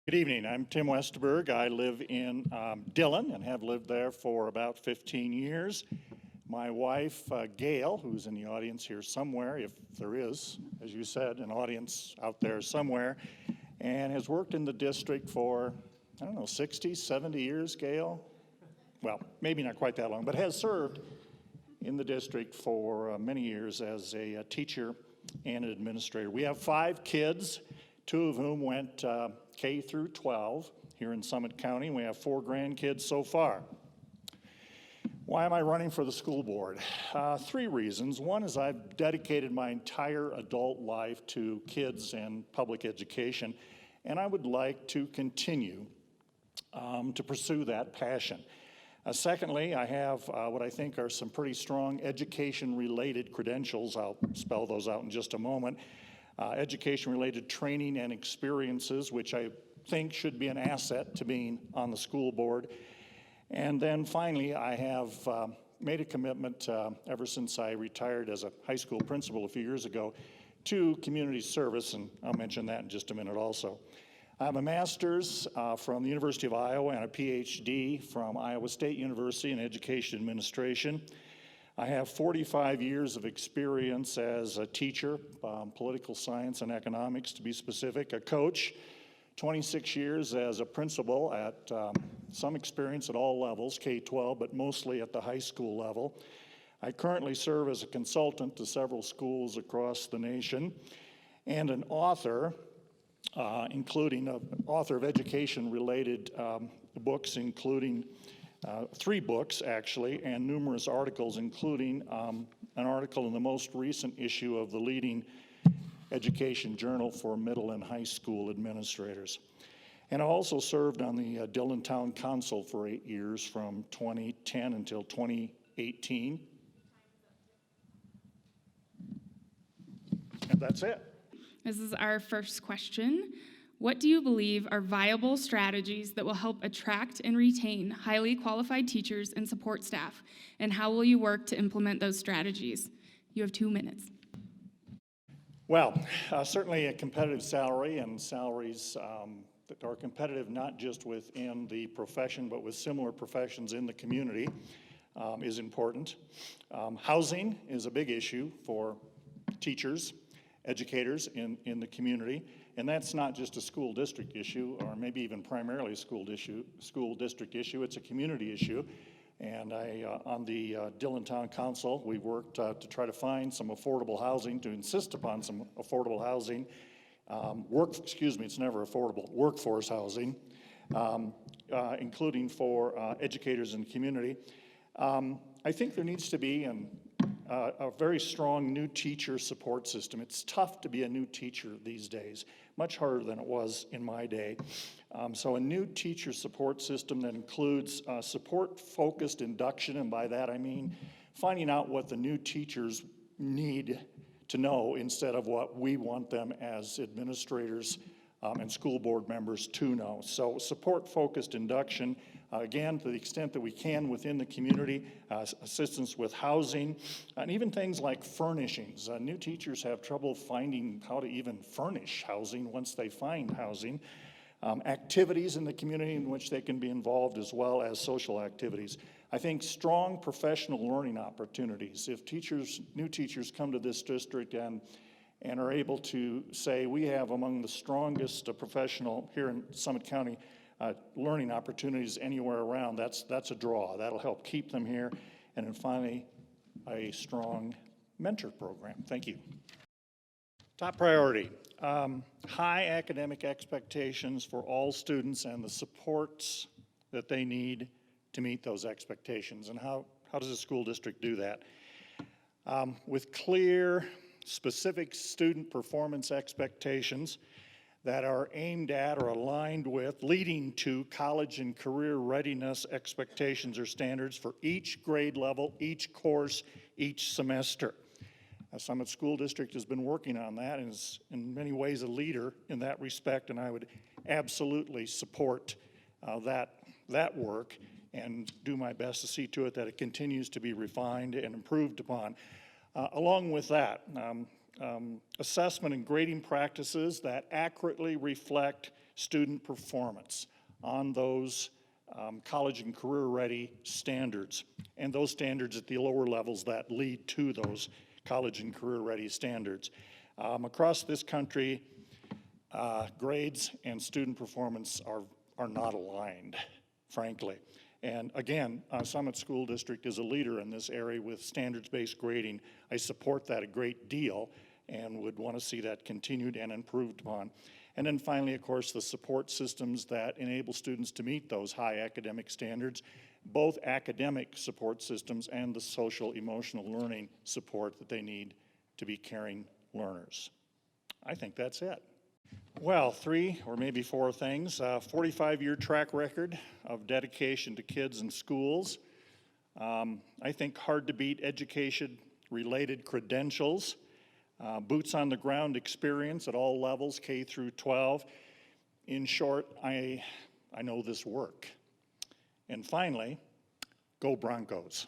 Good evening. I'm Tim Westerberg. I live in Dillon and have lived there for about 15 years. My wife, Gail, who's in the audience here somewhere, if there is, as you said, an audience out there somewhere, and has worked in the district for, 60, 70 years, Gail? Well, maybe not quite that long, but has served in the district for many years as a teacher and an administrator. We have 5 kids, 2 of whom went K through 12 here in Summit County. We have 4 grandkids so far. Why am I running for the school board? 3 reasons. One is I've dedicated my entire adult life to kids and public education, and I would like to continue to pursue that passion. Secondly, I have what I think are some pretty strong education-related credentials. I'll spell those out in just a moment. Education-related training and experiences, which I think should be an asset to being on the school board. And then finally, I have made a commitment ever since I retired as a high school principal a few years ago to community service, and I'll mention that in just a minute also. I have a master's from the University of Iowa and a PhD from Iowa State University in education administration. I have 45 years of experience as a teacher, political science and economics to be specific, a coach, 26 years as a principal at some experience at all levels, K-12, but mostly at the high school level. I currently serve as a consultant to several schools across the nation and an author, including an author of education-related books, including 3 books, actually, and numerous articles, including an article in the most recent issue of the leading education journal for middle and high school administrators. And I also served on the Dillon Town Council for 8 years, from 2010 until 2018. And that's it. This is our first question. What do you believe are viable strategies that will help attract and retain highly qualified teachers and support staff? And how will you work to implement those strategies? You have 2 minutes. Well, certainly a competitive salary, and salaries that are competitive not just within the profession, but with similar professions in the community is important. Housing is a big issue for teachers, educators in the community. And that's not just a school district issue, or maybe even primarily a school district issue. It's a community issue. And on the Dillon Town Council, we worked to try to find some affordable housing, to insist upon some affordable housing. It's never affordable, workforce housing, including for educators in the community. I think there needs to be a very strong new teacher support system. It's tough to be a new teacher these days, much harder than it was in my day. So a new teacher support system that includes support-focused induction, and by that I mean finding out what the new teachers need to know instead of what we want them as administrators and school board members to know. So support-focused induction, again, to the extent that we can within the community, assistance with housing, and even things like furnishings. New teachers have trouble finding how to even furnish housing once they find housing. Activities in the community in which they can be involved, as well as social activities. I think strong professional learning opportunities. If new teachers come to this district and are able to say, we have among the strongest professional here in Summit County learning opportunities anywhere around, that's a draw. That'll help keep them here. And then finally, a strong mentor program. Thank you. Top priority, high academic expectations for all students and the supports that they need to meet those expectations. And how does a school district do that? With clear, specific student performance expectations that are aimed at or aligned with, leading to college and career readiness expectations or standards for each grade level, each course, each semester. Summit School District has been working on that and is in many ways a leader in that respect, and I would absolutely support that work and do my best to see to it that it continues to be refined and improved upon. Along with that, assessment and grading practices that accurately reflect student performance, on those college and career-ready standards, and those standards at the lower levels that lead to those college and career-ready standards. Across this country, grades and student performance are not aligned, frankly. And again, Summit School District is a leader in this area with standards-based grading. I support that a great deal and would want to see that continued and improved upon. And then finally, of course, the support systems that enable students to meet those high academic standards, both academic support systems and the social emotional learning support that they need to be caring learners. I think that's it. Well, 3 or maybe 4 things. 45-year track record of dedication to kids and schools. I think hard to beat education-related credentials. Boots on the ground experience at all levels, K through 12. In short, I know this work. And finally, go Broncos.